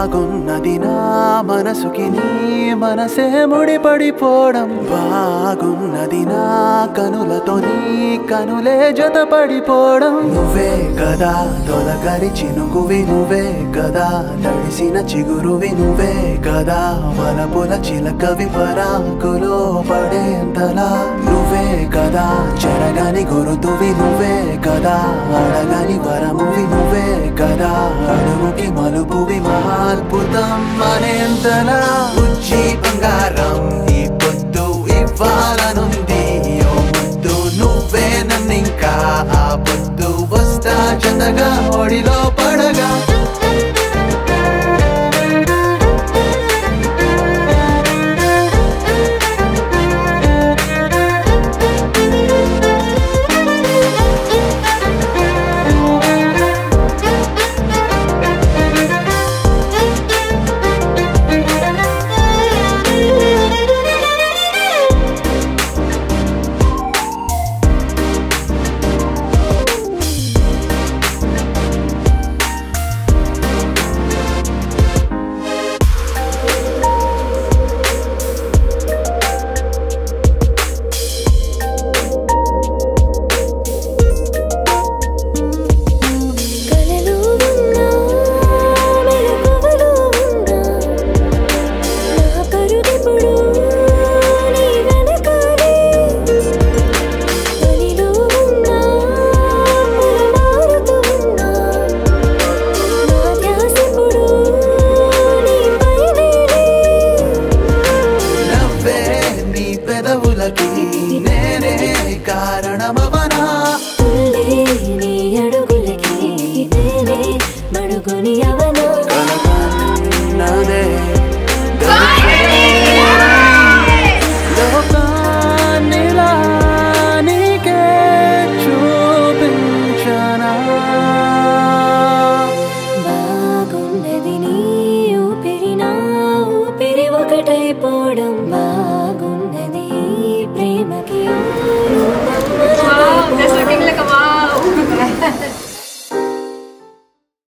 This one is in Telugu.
బాగున్నది నా మనసుకి నీ మనసే ముడిపడిపోవడం బాగున్నది నా కనులతో నీ కనులే జతపడిపోవడం నువ్వే కదా తొలగరి చినుకువి నువ్వే కదా తడిసిన చిగురువి నువ్వే కదా వలపుల చిలకవి పరాకులో పడేంతలా నువ్వే కదా చెరగని గురుతువి నువ్వే కదా అడగని వరమువి నువ్వే కదా అడుగుకి మలుపువి మహాద్భుతం అనేంతలా బుజ్జి బంగారం ఈ పొద్దు ఇవ్వాలనుంది ఓ ముద్దు నువ్వే నన్నింకా ఆ పొద్దు వస్తా జతగా ఒడిలో